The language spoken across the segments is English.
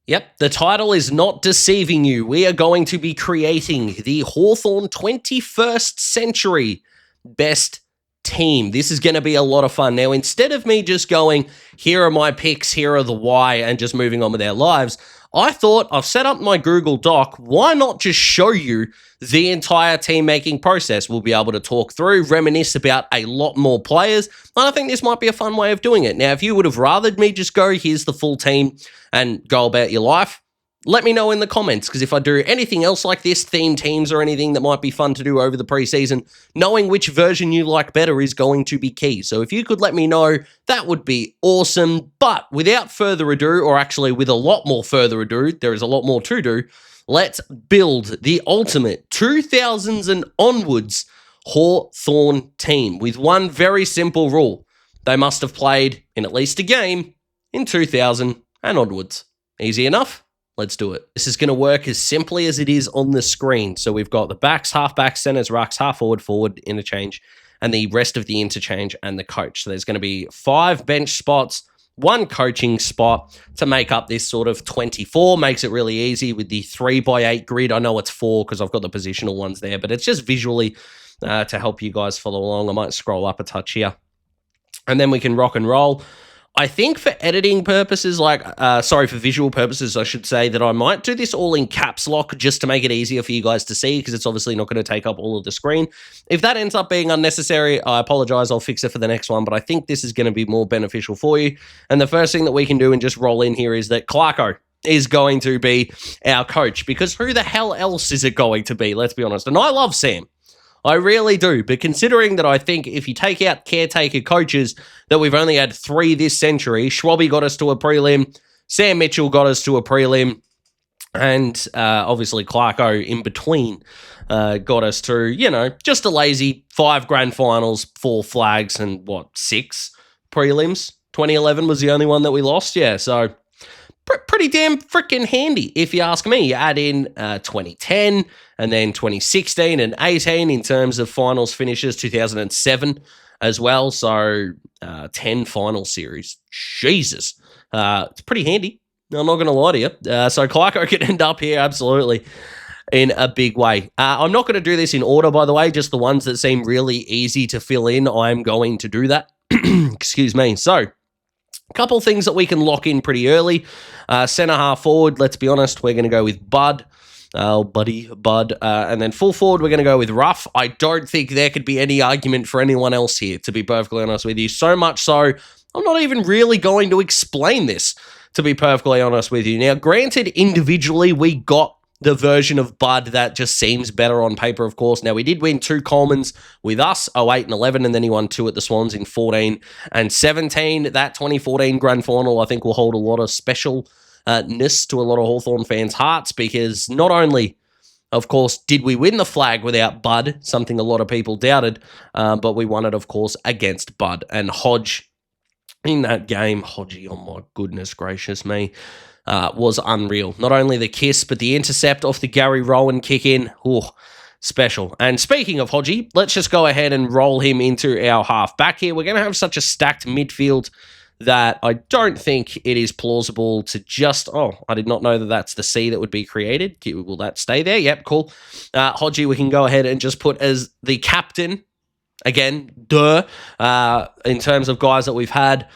Yep, the title is not deceiving you. We are going to be creating the Hawthorn 21st Century Best Team. This is going to be a lot of fun. Now, instead of me just going, here are my picks, here are the why, and just moving on with our lives, I thought I've set up my Google Doc. Why not just show you the entire team-making process? We'll be able to talk through, reminisce about a lot more players, and I think this might be a fun way of doing it. Now, if you would have rathered me just go, here's the full team, and go about your life, let me know in the comments, because if I do anything else like this, themed teams or anything that might be fun to do over the preseason, knowing which version you like better is going to be key. So if you could let me know, that would be awesome. But without further ado, or actually with a lot more further ado, there is a lot more to do, let's build the ultimate 2000s and onwards Hawthorn team with one very simple rule. They must have played in at least a game in 2000 and onwards. Easy enough? Let's do it. This is going to work as simply as it is on the screen. So we've got the backs, half-backs, centers, rucks, half-forward, interchange, and the rest of the interchange and the coach. So there's going to be 5 bench spots, 1 coaching spot to make up this sort of 24. Makes it really easy with the 3x8 grid. I know it's 4 because I've got the positional ones there, but it's just visually to help you guys follow along. I might scroll up a touch here. And then we can rock and roll. I think for editing purposes, for visual purposes, I should say that I might do this all in caps lock just to make it easier for you guys to see, because it's obviously not going to take up all of the screen. If that ends up being unnecessary, I apologize. I'll fix it for the next one, but I think this is going to be more beneficial for you. And the first thing that we can do and just roll in here is that Clarko is going to be our coach, because who the hell else is it going to be? Let's be honest. And I love Sam. I really do, but considering that I think if you take out caretaker coaches, that we've only had 3 this century, Schwabby got us to a prelim, Sam Mitchell got us to a prelim, and obviously Clarko in between got us to, just a lazy 5 grand finals, 4 flags, and 6 prelims. 2011 was the only one that we lost, so pretty damn freaking handy, if you ask me. You add in 2010 and then 2016 and 18 in terms of finals finishes, 2007 as well. So 10 final series. Jesus. It's pretty handy. I'm not going to lie to you. So Clarko could end up here, absolutely, in a big way. I'm not going to do this in order, by the way, just the ones that seem really easy to fill in. I'm going to do that. Excuse me. So, a couple things that we can lock in pretty early. Center half forward, let's be honest, we're going to go with Bud. Bud. And then full forward, we're going to go with Ruff. I don't think there could be any argument for anyone else here, to be perfectly honest with you. So much so, I'm not even really going to explain this, to be perfectly honest with you. Now, granted, individually, we got the version of Bud that just seems better on paper, of course. Now, we did win 2 Colemans with us, 08 and 11, and then he won 2 at the Swans in 14 and 17. That 2014 grand final, I think, will hold a lot of specialness to a lot of Hawthorn fans' hearts, because not only, of course, did we win the flag without Bud, something a lot of people doubted, but we won it, of course, against Bud. And Hodge, in that game, Hodgie, oh my goodness gracious me, was unreal. Not only the kiss, but the intercept off the Gary Rowan kick in. Oh, special. And speaking of Hodgie, let's just go ahead and roll him into our half back here. We're going to have such a stacked midfield that I don't think it is plausible to just... Oh, I did not know that that's the C that would be created. Will that stay there? Yep, cool. Hodgie, we can go ahead and just put as the captain. Again, in terms of guys that we've had,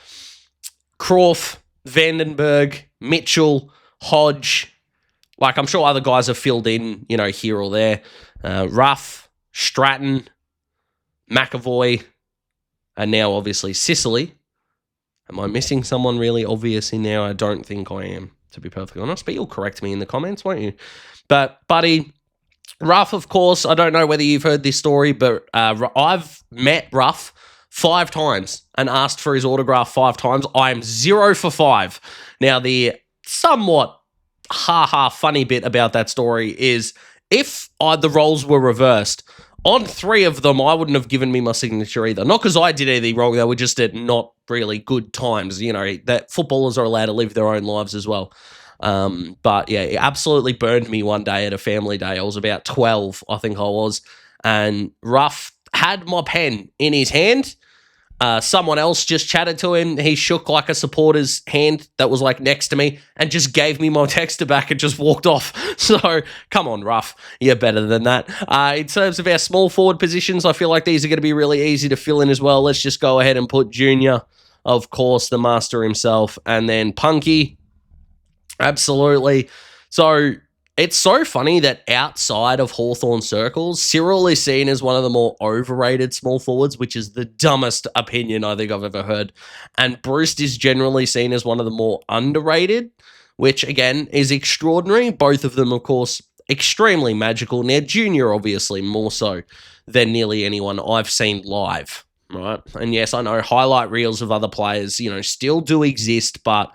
Croft, Vandenberg, Mitchell, Hodge. I'm sure other guys have filled in, here or there. Ruff, Stratton, McAvoy, and now obviously Sicily. Am I missing someone really obvious in there? I don't think I am, to be perfectly honest, but you'll correct me in the comments, won't you? But, buddy, Ruff, of course, I don't know whether you've heard this story, but I've met Ruff 5 times and asked for his autograph 5 times. I'm 0 for 5. Now, the somewhat funny bit about that story is if the roles were reversed, on 3 of them, I wouldn't have given me my signature either. Not because I did anything wrong, they were just at not really good times. That footballers are allowed to live their own lives as well. But yeah, it absolutely burned me one day at a family day. I was about 12, I think I was, and Ruff had my pen in his hand, Someone else just chatted to him. He shook like a supporter's hand that was like next to me and just gave me my texter back and just walked off. So come on, Ruff. You're better than that. In terms of our small forward positions, I feel like these are going to be really easy to fill in as well. Let's just go ahead and put Junior, of course, the master himself, and then Punky. Absolutely. So it's so funny that outside of Hawthorn circles, Cyril is seen as one of the more overrated small forwards, which is the dumbest opinion I think I've ever heard. And Bruce is generally seen as one of the more underrated, which again is extraordinary. Both of them, of course, extremely magical. Now, Junior, obviously, more so than nearly anyone I've seen live, right? And yes, I know highlight reels of other players, still do exist, but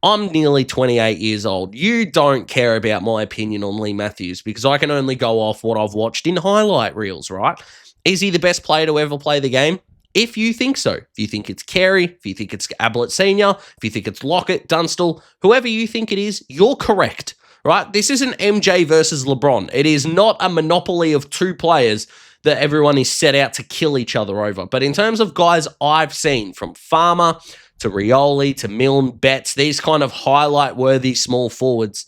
I'm nearly 28 years old. You don't care about my opinion on Lee Matthews because I can only go off what I've watched in highlight reels, right? Is he the best player to ever play the game? If you think so. If you think it's Carey, if you think it's Ablett Sr., if you think it's Lockett, Dunstall, whoever you think it is, you're correct, right? This isn't MJ versus LeBron. It is not a monopoly of two players that everyone is set out to kill each other over. But in terms of guys I've seen, from Farmer to Rioli, to Milne, Betts, these kind of highlight-worthy small forwards,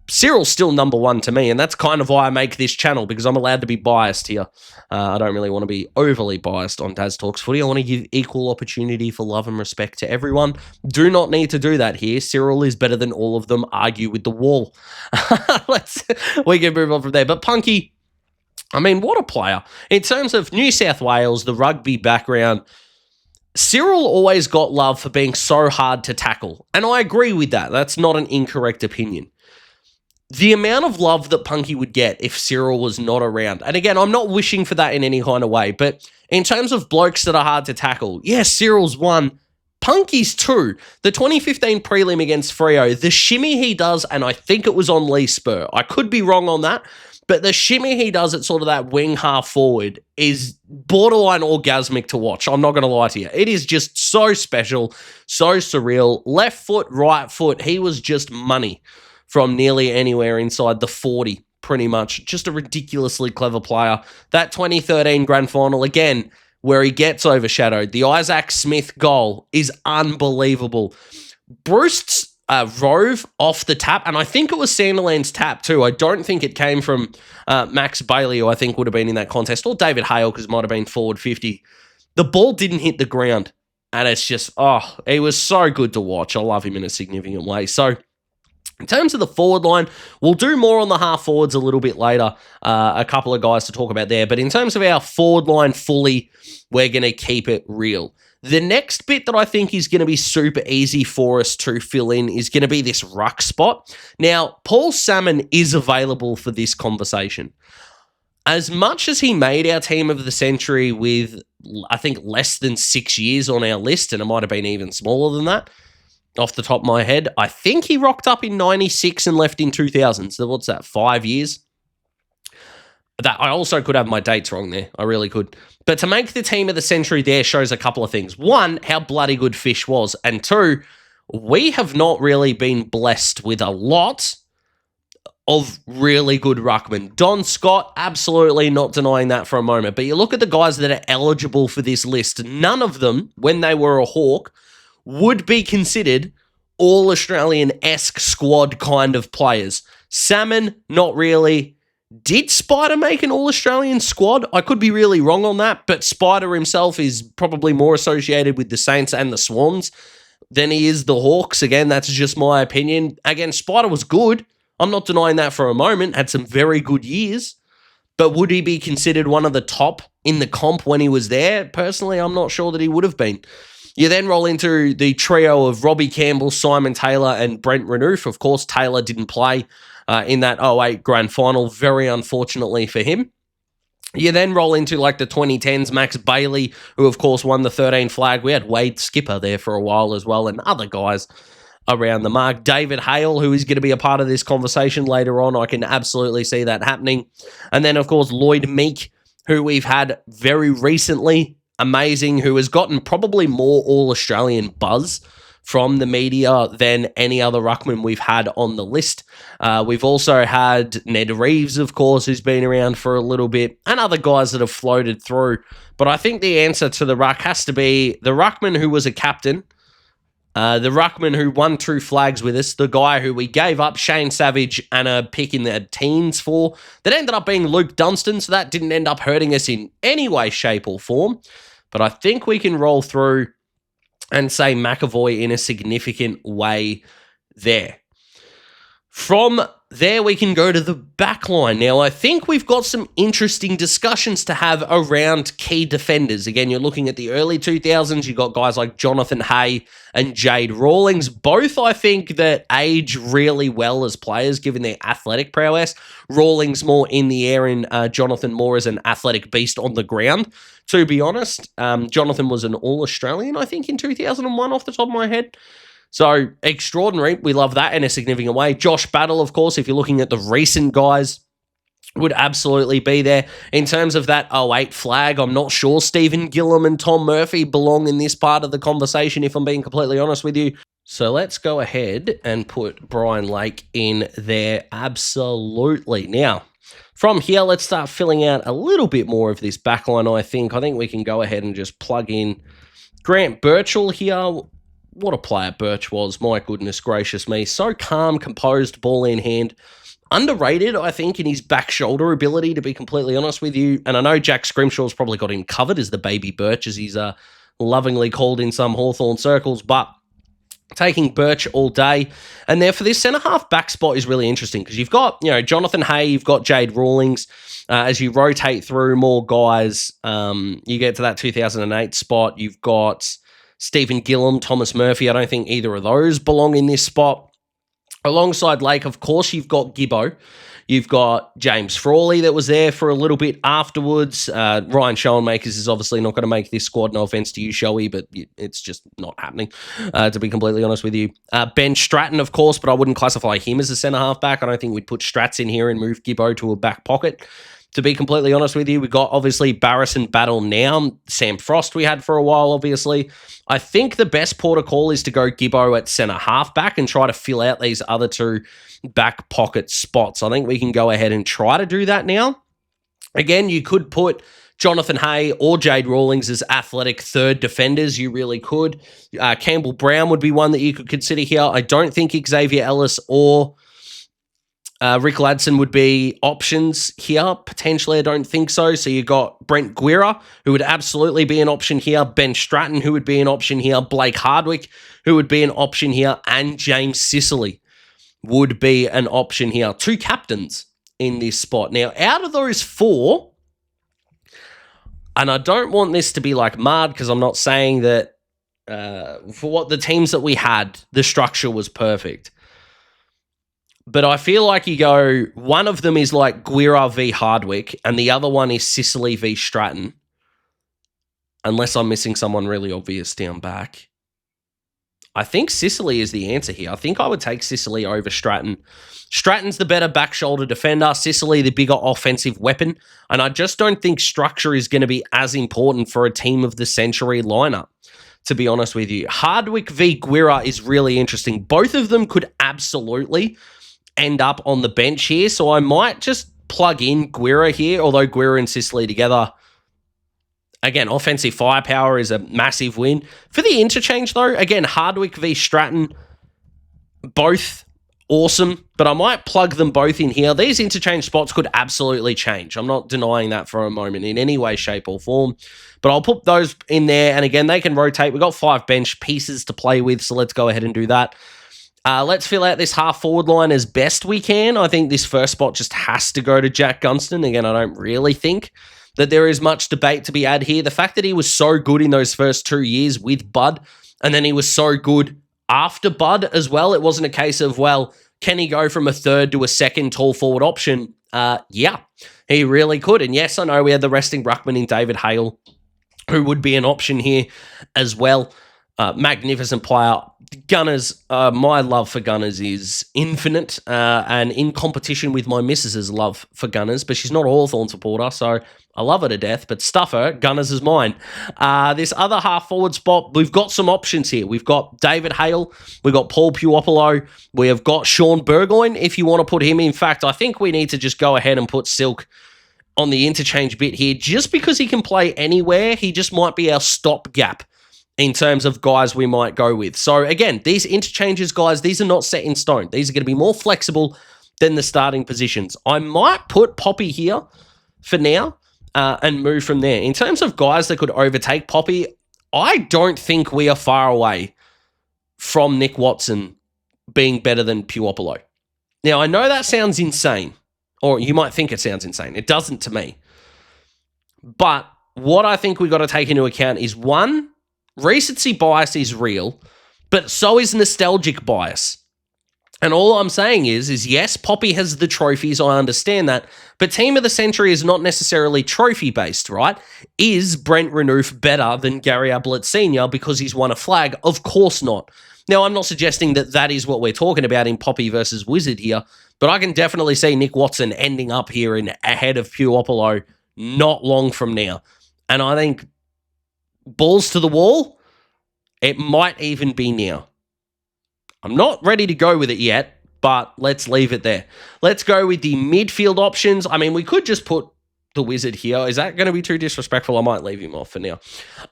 Cyril's still number one to me, and that's kind of why I make this channel, because I'm allowed to be biased here. I don't really want to be overly biased on Daz Talks Footy. I want to give equal opportunity for love and respect to everyone. Do not need to do that here. Cyril is better than all of them. Argue with the wall. We can move on from there. But Punky, I mean, what a player. In terms of New South Wales, the rugby background, Cyril always got love for being so hard to tackle, and I agree with that. That's not an incorrect opinion. The amount of love that Punky would get if Cyril was not around, and again, I'm not wishing for that in any kind of way, but in terms of blokes that are hard to tackle, yes, Cyril's one, Punky's two. The 2015 prelim against Freo, the shimmy he does, and I think it was on Lee Spur. I could be wrong on that, but the shimmy he does at sort of that wing half forward is borderline orgasmic to watch. I'm not going to lie to you. It is just so special, so surreal. Left foot, right foot, he was just money from nearly anywhere inside the 40, pretty much. Just a ridiculously clever player. That 2013 grand final, again, where he gets overshadowed. The Isaac Smith goal is unbelievable. Bruce's rove off the tap, and I think it was Sanderland's tap too. I don't think it came from Max Bailey, who I think would have been in that contest, or David Hale, because it might have been forward 50. The ball didn't hit the ground, and it's just, it was so good to watch. I love him in a significant way. So in terms of the forward line, we'll do more on the half forwards a little bit later, a couple of guys to talk about there. But in terms of our forward line fully, we're going to keep it real. The next bit that I think is going to be super easy for us to fill in is going to be this ruck spot. Now, Paul Salmon is available for this conversation. As much as he made our team of the century with, I think, less than 6 years on our list, and it might have been even smaller than that, off the top of my head, I think he rocked up in 96 and left in 2000. So what's that, 5 years? That I also could have my dates wrong there. I really could. But to make the team of the century there shows a couple of things. One, how bloody good Fish was. And two, we have not really been blessed with a lot of really good ruckmen. Don Scott, absolutely not denying that for a moment. But you look at the guys that are eligible for this list, none of them, when they were a Hawk, would be considered all-Australian-esque squad kind of players. Salmon, not really. Did Spider make an all-Australian squad? I could be really wrong on that, but Spider himself is probably more associated with the Saints and the Swans than he is the Hawks. Again, that's just my opinion. Again, Spider was good. I'm not denying that for a moment. Had some very good years. But would he be considered one of the top in the comp when he was there? Personally, I'm not sure that he would have been. You then roll into the trio of Robbie Campbell, Simon Taylor, and Brent Renouf. Of course, Taylor didn't play in that 08 grand final, very unfortunately for him. You then roll into like the 2010s, Max Bailey, who of course won the 13 flag. We had Wade Skipper there for a while as well, and other guys around the mark. David Hale, who is going to be a part of this conversation later on. I can absolutely see that happening. And then, of course, Lloyd Meek, who we've had very recently, amazing, who has gotten probably more All-Australian buzz from the media than any other ruckman we've had on the list. We've also had Ned Reeves, of course, who's been around for a little bit, and other guys that have floated through. But I think the answer to the ruck has to be the ruckman who was a captain, the ruckman who won 2 flags with us, the guy who we gave up Shane Savage and a pick in the teens for, that ended up being Luke Dunstan, so that didn't end up hurting us in any way, shape, or form. But I think we can roll through and say McAvoy in a significant way there. From there, we can go to the backline. Now, I think we've got some interesting discussions to have around key defenders. Again, you're looking at the early 2000s. You've got guys like Jonathan Hay and Jade Rawlings. Both, I think, that age really well as players, given their athletic prowess. Rawlings more in the air and Jonathan more as an athletic beast on the ground. To be honest, Jonathan was an All-Australian, I think, in 2001 off the top of my head. So, extraordinary. We love that in a significant way. Josh Battle, of course, if you're looking at the recent guys, would absolutely be there. In terms of that 08 flag, I'm not sure Stephen Gillam and Tom Murphy belong in this part of the conversation, if I'm being completely honest with you. So, let's go ahead and put Brian Lake in there. Absolutely. Now, from here, let's start filling out a little bit more of this backline, I think. I think we can go ahead and just plug in Grant Birchall here. What a player Birch was, my goodness gracious me. So calm, composed, ball in hand. Underrated, I think, in his back shoulder ability, to be completely honest with you. And I know Jack Scrimshaw's probably got him covered as the baby Birch, as he's lovingly called in some Hawthorn circles, but taking Birch all day. And there for this centre-half back spot is really interesting because you've got, Jonathan Hay, you've got Jade Rawlings. As you rotate through more guys, you get to that 2008 spot. You've got Stephen Gillam, Thomas Murphy. I don't think either of those belong in this spot. Alongside Lake, of course, you've got Gibbo. You've got James Frawley that was there for a little bit afterwards. Ryan Schoenmakers is obviously not going to make this squad. No offense to you, Shoey, but it's just not happening, to be completely honest with you. Ben Stratton, of course, but I wouldn't classify him as a centre-half back. I don't think we'd put Strats in here and move Gibbo to a back pocket. To be completely honest with you, we got obviously Barris and Battle now. Sam Frost we had for a while, obviously. I think the best protocol is to go Gibbo at centre half back and try to fill out these other 2 back pocket spots. I think we can go ahead and try to do that now. Again, you could put Jonathan Hay or Jade Rawlings as athletic third defenders. You really could. Campbell Brown would be one that you could consider here. I don't think Xavier Ellis or Rick Ladson would be options here. Potentially, I don't think so. So you got Brent Guerra, who would absolutely be an option here. Ben Stratton, who would be an option here. Blake Hardwick, who would be an option here. And James Sicily would be an option here. 2 captains in this spot. Now, out of those 4, and I don't want this to be like mud because I'm not saying that for what the teams that we had, the structure was perfect. But I feel like you go, one of them is like Guerra v. Hardwick, and the other one is Sicily v. Stratton. Unless I'm missing someone really obvious down back. I think Sicily is the answer here. I think I would take Sicily over Stratton. Stratton's the better back shoulder defender. Sicily, the bigger offensive weapon. And I just don't think structure is going to be as important for a team of the century lineup, to be honest with you. Hardwick v. Guerra is really interesting. Both of them could absolutely end up on the bench here, so I might just plug in Guerra here, although Guerra and Sicily together, again, offensive firepower is a massive win. For the interchange, though, again, Hardwick v. Stratton, both awesome, but I might plug them both in here. These interchange spots could absolutely change. I'm not denying that for a moment in any way, shape, or form, but I'll put those in there, and again, they can rotate. We've got 5 bench pieces to play with, so let's go ahead and do that. Let's fill out this half-forward line as best we can. I think this first spot just has to go to Jack Gunston. Again, I don't really think that there is much debate to be had here. The fact that he was so good in those first 2 years with Bud, and then he was so good after Bud as well, it wasn't a case of, well, can he go from a third to a second tall forward option? Yeah, he really could. And yes, I know we had the resting ruckman in David Hale, who would be an option here as well. Magnificent player. Gunners, my love for Gunners is infinite, and in competition with my missus's love for Gunners, but she's not a Hawthorn supporter, so I love her to death, but stuff her, Gunners is mine. This other half-forward spot, we've got some options here. We've got David Hale, we've got Paul Puopolo, we have got Sean Burgoyne, if you want to put him. In fact, I think we need to just go ahead and put Silk on the interchange bit here, just because he can play anywhere. He just might be our stopgap in terms of guys we might go with. So again, these interchanges, guys, these are not set in stone. These are going to be more flexible than the starting positions. I might put Poppy here for now and move from there. In terms of guys that could overtake Poppy, I don't think we are far away from Nick Watson being better than Puopolo. Now, I know that sounds insane, or you might think it sounds insane. It doesn't to me. But what I think we've got to take into account is, one, recency bias is real, but so is nostalgic bias. And all I'm saying is yes, Poppy has the trophies, I understand that, but Team of the Century is not necessarily trophy-based, right? Is Brent Renouf better than Gary Ablett Sr. because he's won a flag? Of course not. Now, I'm not suggesting that that is what we're talking about in Poppy versus Wizard here, but I can definitely see Nick Watson ending up here in ahead of Puopolo not long from now. And I think balls to the wall, it might even be now. I'm not ready to go with it yet, but let's leave it there. Let's go with the midfield options. I mean, we could just put the Wizard here. Is that going to be too disrespectful? I might leave him off for now.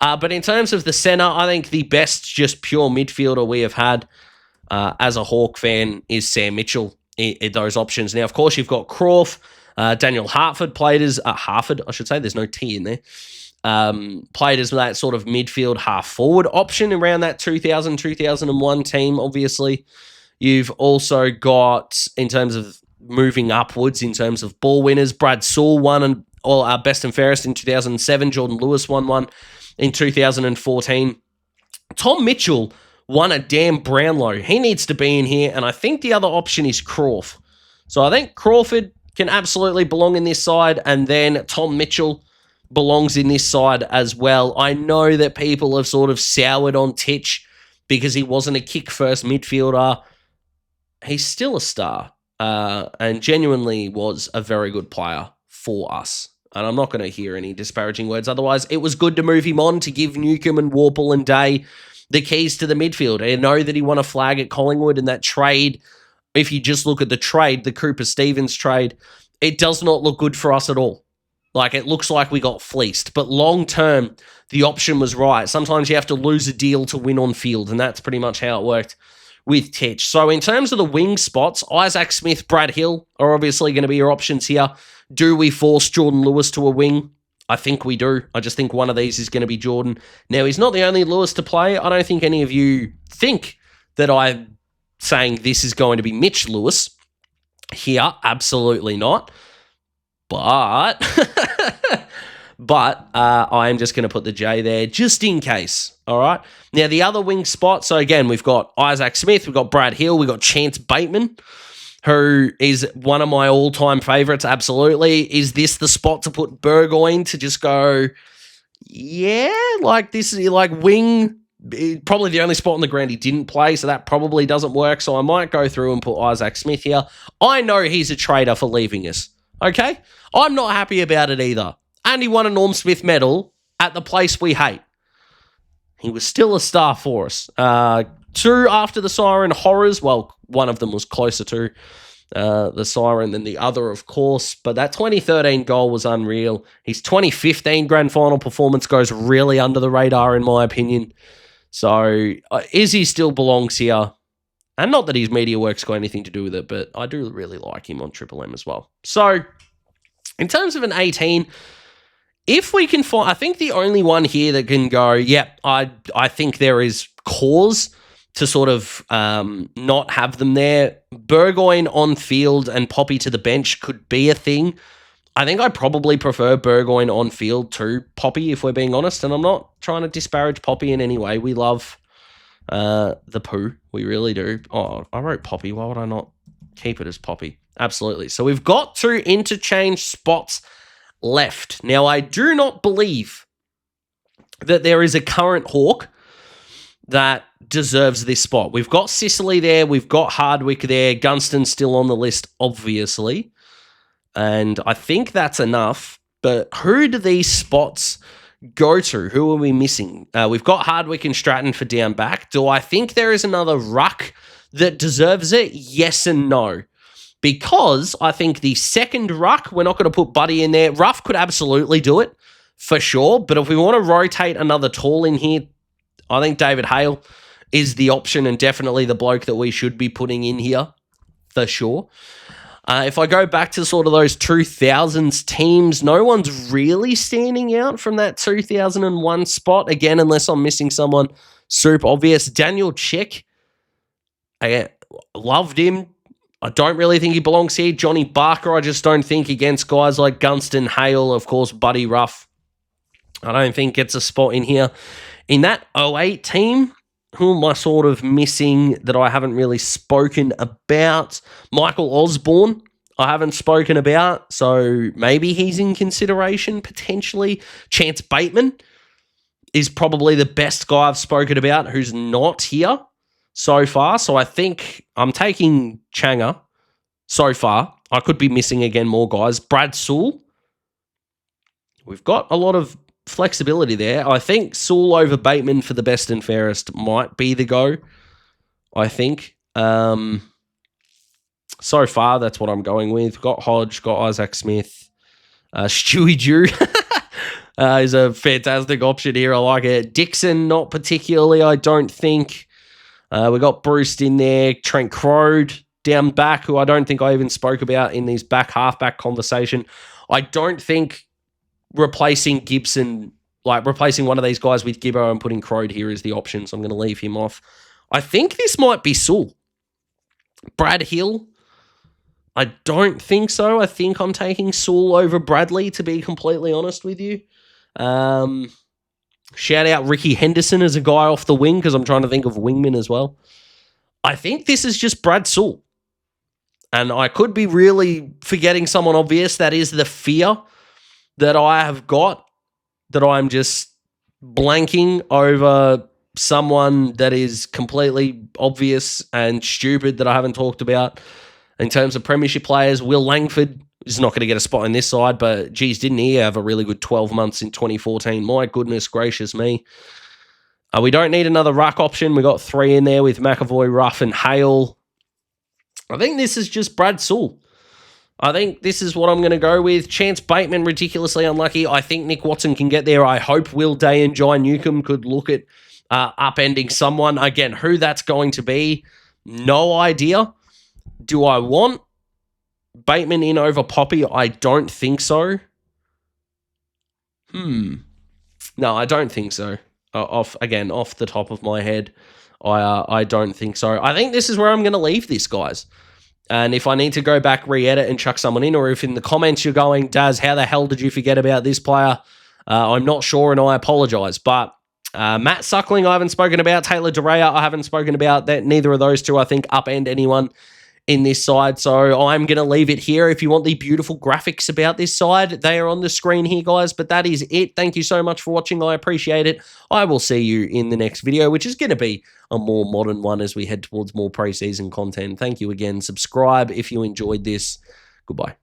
But in terms of the center, I think the best just pure midfielder we have had as a Hawk fan is Sam Mitchell in those options. Now, of course, you've got Crawf. Daniel Hartford played as Hartford, I should say. There's no T in there. Played as that sort of midfield half-forward option around that 2000-2001 team, obviously. You've also got, in terms of moving upwards, in terms of ball winners, Brad Sewell won all our best and fairest in 2007. Jordan Lewis won one in 2014. Tom Mitchell won a damn Brownlow. He needs to be in here, and I think the other option is Crawf. So I think Crawford can absolutely belong in this side, and then Tom Mitchell belongs in this side as well. I know that people have sort of soured on Titch because he wasn't a kick-first midfielder. He's still a star and genuinely was a very good player for us. And I'm not going to hear any disparaging words. Otherwise, it was good to move him on to give Newcombe and Warple and Day the keys to the midfield. I know that he won a flag at Collingwood, and that trade, if you just look at the trade, the Cooper-Stevens trade, it does not look good for us at all. Like, it looks like we got fleeced. But long-term, the option was right. Sometimes you have to lose a deal to win on field, and that's pretty much how it worked with Titch. So in terms of the wing spots, Isaac Smith, Brad Hill are obviously going to be your options here. Do we force Jordan Lewis to a wing? I think we do. I just think one of these is going to be Jordan. Now, he's not the only Lewis to play. I don't think any of you think that I'm saying this is going to be Mitch Lewis here. Absolutely not. But I am just going to put the J there just in case, all right? Now, the other wing spot, so again, we've got Isaac Smith, we've got Brad Hill, we've got Chance Bateman, who is one of my all-time favourites, absolutely. Is this the spot to put Burgoyne to just go, yeah, like this is like wing, probably the only spot on the ground he didn't play, so that probably doesn't work, so I might go through and put Isaac Smith here. I know he's a traitor for leaving us. Okay? I'm not happy about it either. And he won a Norm Smith medal at the place we hate. He was still a star for us. Two after the Siren Horrors. Well, one of them was closer to the Siren than the other, of course. But that 2013 goal was unreal. His 2015 grand final performance goes really under the radar, in my opinion. So, Izzy still belongs here. And not that his media work's got anything to do with it, but I do really like him on Triple M as well. So, in terms of an 18, if we can find, I think the only one here that can go, yep, I think there is cause to sort of not have them there. Burgoyne on field and Poppy to the bench could be a thing. I think I probably prefer Burgoyne on field to Poppy, if we're being honest, and I'm not trying to disparage Poppy in any way. We love the poo. We really do. Oh, I wrote Poppy. Why would I not keep it as Poppy? Absolutely. So we've got 2 interchange spots left. Now, I do not believe that there is a current Hawk that deserves this spot. We've got Sicily there. We've got Hardwick there. Gunston's still on the list, obviously. And I think that's enough. But who do these spots go to? Who are we missing? We've got Hardwick and Stratton for down back. Do I think there is another ruck that deserves it? Yes and no. Because I think the second ruck, we're not going to put Buddy in there. Ruff could absolutely do it, for sure. But if we want to rotate another tall in here, I think David Hale is the option and definitely the bloke that we should be putting in here, for sure. If I go back to sort of those 2000s teams, no one's really standing out from that 2001 spot. Again, unless I'm missing someone super obvious. Daniel Chick, I loved him. I don't really think he belongs here. Johnny Barker, I just don't think against guys like Gunston, Hale, of course, Buddy Ruff. I don't think gets a spot in here. In that 08 team, who am I sort of missing that I haven't really spoken about? Michael Osborne, I haven't spoken about, so maybe he's in consideration, potentially. Chance Bateman is probably the best guy I've spoken about who's not here so far, so I think I'm taking Changa so far. I could be missing again more guys. Brad Sewell. We've got a lot of flexibility there. I think Sewell over Bateman for the best and fairest might be the go, I think. So far, that's what I'm going with. Got Hodge, got Isaac Smith. Stewie Dew is a fantastic option here. I like it. Dixon, not particularly, I don't think. We got Bruce in there. Trent Crode down back, who I don't think I even spoke about in these halfback conversation. I don't think replacing Gibson, like replacing one of these guys with Gibbo and putting Crode here is the option, so I'm going to leave him off. I think this might be Sewell. Brad Hill, I don't think so. I think I'm taking Sewell over Bradley, to be completely honest with you. Shout out Ricky Henderson as a guy off the wing, because I'm trying to think of wingmen as well. I think this is just Brad Sewell. And I could be really forgetting someone obvious. That is the fear that I have got, that I'm just blanking over someone that is completely obvious and stupid that I haven't talked about. In terms of premiership players, Will Langford is not going to get a spot in this side, but geez, didn't he have a really good 12 months in 2014? My goodness gracious me. We don't need another ruck option. We got 3 in there with McAvoy, Ruff, and Hale. I think this is just Brad Sewell. I think this is what I'm going to go with. Chance Bateman, ridiculously unlucky. I think Nick Watson can get there. I hope Will Day and Jai Newcomb could look at upending someone. Again, who that's going to be, no idea. Do I want Bateman in over Poppy? I don't think so. No, I don't think so. Off the top of my head, I don't think so. I think this is where I'm going to leave this, guys. And if I need to go back, re-edit and chuck someone in, or if in the comments you're going, Daz, how the hell did you forget about this player? I'm not sure, and I apologize. But Matt Suckling, I haven't spoken about. Taylor Derea, I haven't spoken about. That neither of those two, I think, upend anyone in this side. So I'm going to leave it here. If you want the beautiful graphics about this side, they are on the screen here, guys. But that is it. Thank you so much for watching. I appreciate it. I will see you in the next video, which is going to be a more modern one as we head towards more preseason content. Thank you again. Subscribe if you enjoyed this. Goodbye.